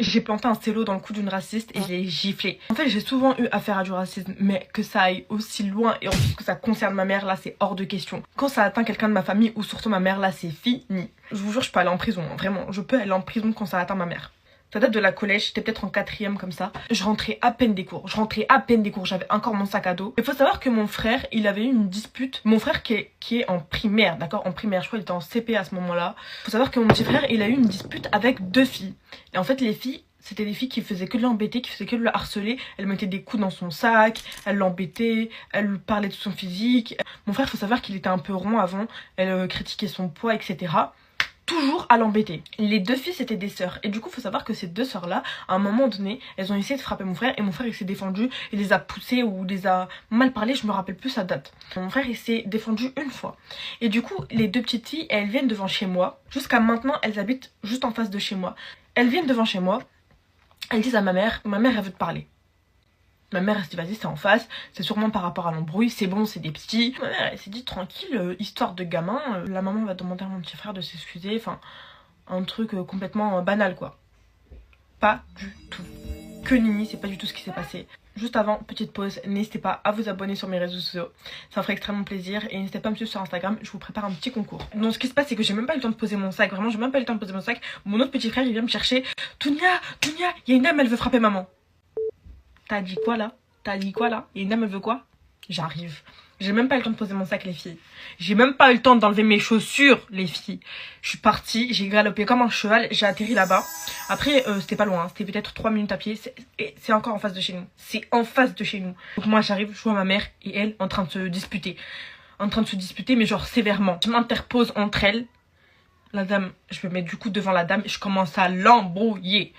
J'ai planté un stylo dans le cou d'une raciste et je l'ai giflé. En fait, j'ai souvent eu affaire à du racisme, mais que ça aille aussi loin et en plus que ça concerne ma mère, là, c'est hors de question. Quand ça atteint quelqu'un de ma famille ou surtout ma mère, là, c'est fini. Je vous jure, je peux aller en prison, hein, vraiment. Je peux aller en prison quand ça atteint ma mère. Ça date de la collège, j'étais peut-être en 4e comme ça. Je rentrais à peine des cours, j'avais encore mon sac à dos. Il faut savoir que mon frère, il avait eu une dispute. Mon frère qui est en primaire, d'accord, en primaire, je crois qu'il était en CP à ce moment-là. Il faut savoir que mon petit frère, il a eu une dispute avec 2 filles. Et en fait, les filles, c'était des filles qui faisaient que de l'embêter, qui faisaient que de le harceler. Elle mettait des coups dans son sac, elle l'embêtait, elle lui parlait de son physique. Mon frère, il faut savoir qu'il était un peu rond avant, elle critiquait son poids, etc. Toujours à l'embêter. Les 2 filles c'était des sœurs et du coup faut savoir que ces 2 sœurs là à un moment donné elles ont essayé de frapper mon frère et mon frère il s'est défendu, il les a poussées ou les a mal parlé, je me rappelle plus sa date. Mon frère il s'est défendu une fois et du coup les 2 petites filles elles viennent devant chez moi, jusqu'à maintenant elles habitent juste en face de chez moi. Elles viennent devant chez moi, elles disent à ma mère elle veut te parler. Ma mère elle s'est dit vas-y c'est en face, c'est sûrement par rapport à l'embrouille, c'est bon c'est des petits. Ma mère elle s'est dit tranquille, histoire de gamin, la maman va demander à mon petit frère de s'excuser, enfin un truc complètement banal quoi. Pas du tout. Que nini, c'est pas du tout ce qui s'est passé. Juste avant, petite pause, n'hésitez pas à vous abonner sur mes réseaux sociaux, ça me ferait extrêmement plaisir et n'hésitez pas à me suivre sur Instagram, je vous prépare un petit concours. Donc ce qui se passe c'est que j'ai même pas eu le temps de poser mon sac, vraiment j'ai même pas eu le temps de poser mon sac. Mon autre petit frère il vient me chercher, Dounia, il y a une dame elle veut frapper maman. T'as dit quoi là? T'as dit quoi là? Et une dame elle veut quoi? J'arrive. J'ai même pas eu le temps de poser mon sac les filles. J'ai même pas eu le temps d'enlever mes chaussures les filles. Je suis partie, j'ai galopé comme un cheval, j'ai atterri là-bas. Après c'était pas loin, c'était peut-être 3 minutes à pied. C'est encore en face de chez nous. C'est en face de chez nous. Donc moi j'arrive, je vois ma mère et elle en train de se disputer. En train de se disputer mais genre sévèrement. Je m'interpose entre elles. La dame, je me mets du coup devant la dame et je commence à l'embrouiller.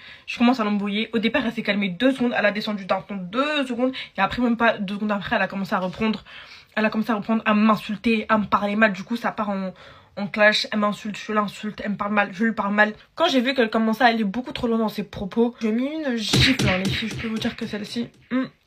Au départ, elle s'est calmée 2 secondes. Elle a descendu d'un ton 2 secondes. Et après, même pas 2 secondes après, elle a commencé à reprendre. À m'insulter, à me parler mal. Du coup, ça part en clash. Elle m'insulte, je l'insulte. Elle me parle mal, je lui parle mal. Quand j'ai vu qu'elle commençait à aller beaucoup trop loin dans ses propos, j'ai mis une gifle, hein, les filles. Je peux vous dire que celle-ci,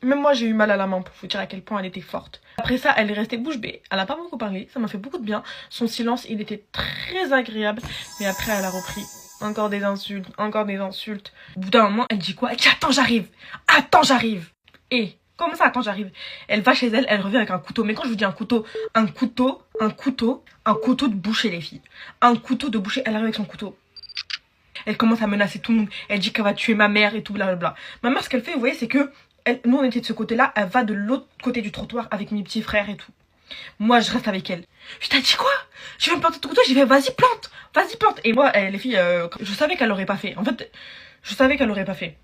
même moi, j'ai eu mal à la main pour vous dire à quel point elle était forte. Après ça, elle est restée bouche bée. Elle a pas beaucoup parlé. Ça m'a fait beaucoup de bien. Son silence, il était très agréable. Mais après, elle a repris. Encore des insultes, encore des insultes. Au bout d'un moment, elle dit quoi? Elle dit attends, j'arrive. Attends, j'arrive. Et comment ça, attends, j'arrive? Elle va chez elle, elle revient avec un couteau. Mais quand je vous dis un couteau de boucher, les filles. Un couteau de boucher, elle arrive avec son couteau. Elle commence à menacer tout le monde. Elle dit qu'elle va tuer ma mère et tout, blablabla. Ma mère, ce qu'elle fait, vous voyez, c'est que nous, on était de ce côté-là. Elle va de l'autre côté du trottoir avec mes petits frères et tout. Moi, je reste avec elle. Je t'ai dit quoi? Je vais me planter ton couteau. J'ai fait vas-y, plante. Vas-y, plante. Et moi, les filles, je savais qu'elle l'aurait pas fait. En fait, je savais qu'elle l'aurait pas fait.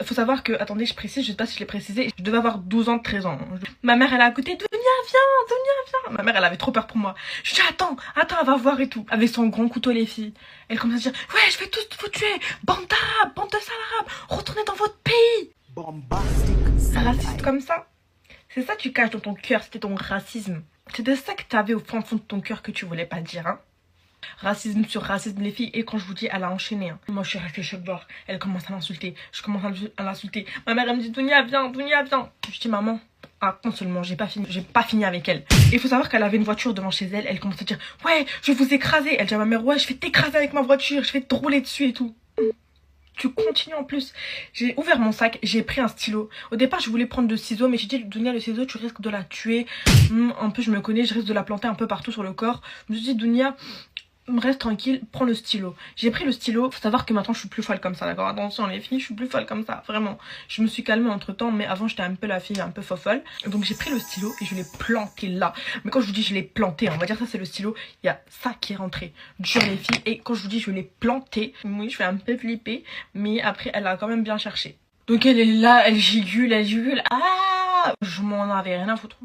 Faut savoir que, attendez, je précise, je sais pas si je l'ai précisé, je devais avoir 12 ans, 13 ans. Ma mère, elle est à côté, Dounia, viens. Ma mère, elle avait trop peur pour moi. Je dis, attends, elle va voir et tout. Avec son grand couteau, les filles. Elle commence à dire, ouais, je vais tous vous tuer. Bande d'arabes, bande de salarabes, retournez dans votre pays. Raciste comme ça. C'est ça que tu caches dans ton cœur, c'était ton racisme. C'est de ça que tu avais au fond de ton cœur que tu voulais pas dire, hein. Racisme sur racisme, les filles. Et quand je vous dis, elle a enchaîné, hein. Moi, je suis restée choc bord. Elle commence à l'insulter. Je commence à l'insulter. Ma mère, elle me dit, Dounia, viens. Je dis, maman, attends seulement, j'ai pas fini avec elle. Il faut savoir qu'elle avait une voiture devant chez elle. Elle commence à dire, ouais, je vais vous écraser. Elle dit à ma mère, ouais, je vais t'écraser avec ma voiture. Je vais te rouler dessus et tout. Tu continues en plus. J'ai ouvert mon sac, j'ai pris un stylo. Au départ, je voulais prendre le ciseau, mais j'ai dit, Dounia, le ciseau, tu risques de la tuer. Un peu, je me connais, je risque de la planter un peu partout sur le corps. Je me suis dit, Dounia, reste tranquille, prends le stylo. J'ai pris le stylo. Faut savoir que maintenant, je suis plus folle comme ça, d'accord? Attention, les filles, je suis plus folle comme ça, vraiment. Je me suis calmée entre temps, mais avant, j'étais un peu la fille un peu fofolle. Donc, j'ai pris le stylo et je l'ai planté là. Mais quand je vous dis je l'ai planté, on va dire ça, c'est le stylo. Il y a ça qui est rentré. Dur, les filles. Et quand je vous dis je l'ai planté, oui, je fais un peu flipper. Mais après, elle a quand même bien cherché. Donc, elle est là, elle gigule. Ah! Je m'en avais rien à foutre.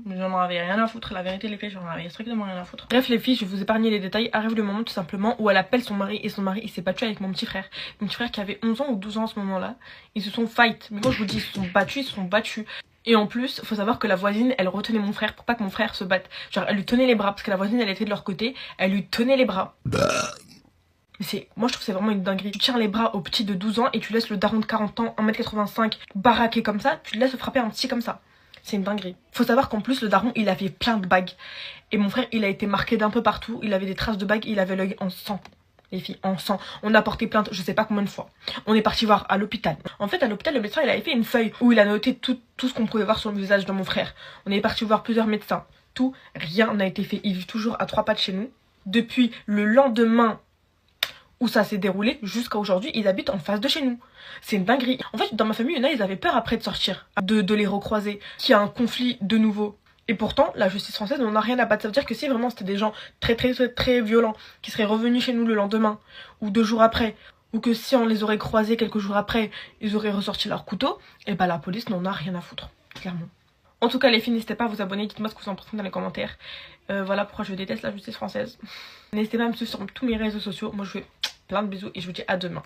La vérité, les filles, j'en avais strictement rien à foutre. Bref, les filles, je vais vous épargner les détails. Arrive le moment tout simplement où elle appelle son mari et son mari il s'est battu avec mon petit frère. Mon petit frère qui avait 11 ans ou 12 ans à ce moment-là. Ils se sont fight. Mais quand je vous dis ils se sont battus. Et en plus, faut savoir que la voisine, elle retenait mon frère pour pas que mon frère se batte. Genre, elle lui tenait les bras parce que la voisine, elle était de leur côté. Elle lui tenait les bras. Moi je trouve que c'est vraiment une dinguerie. Tu tiens les bras au petit de 12 ans et tu laisses le daron de 40 ans, 1m85, baraqué comme ça. Tu le laisses frapper un petit comme ça. C'est une dinguerie. Faut savoir qu'en plus le daron il avait plein de bagues. Et mon frère il a été marqué d'un peu partout. Il avait des traces de bagues, il avait l'œil en sang. les filles, en sang. On a porté plainte je sais pas combien de fois. On est parti voir à l'hôpital. En fait à l'hôpital le médecin il avait fait une feuille où il a noté tout ce qu'on pouvait voir sur le visage de mon frère. On est parti voir plusieurs médecins. Tout, rien n'a été fait. Il vit toujours à 3 pas de chez nous. Depuis le lendemain où ça s'est déroulé jusqu'à aujourd'hui, ils habitent en face de chez nous. C'est une dinguerie. En fait, dans ma famille, il y en a, ils avaient peur après de sortir, de les recroiser, qu'il y a un conflit de nouveau. Et pourtant, la justice française n'en a rien à battre. Ça veut dire que si vraiment c'était des gens très violents qui seraient revenus chez nous le lendemain ou 2 jours après, ou que si on les aurait croisés quelques jours après, ils auraient ressorti leur couteau, et bah la police n'en a rien à foutre, clairement. En tout cas les filles, n'hésitez pas à vous abonner, dites-moi ce que vous en pensez dans les commentaires. Voilà pourquoi je déteste la justice française. N'hésitez pas à me suivre sur tous mes réseaux sociaux. Moi je vous fais plein de bisous et je vous dis à demain.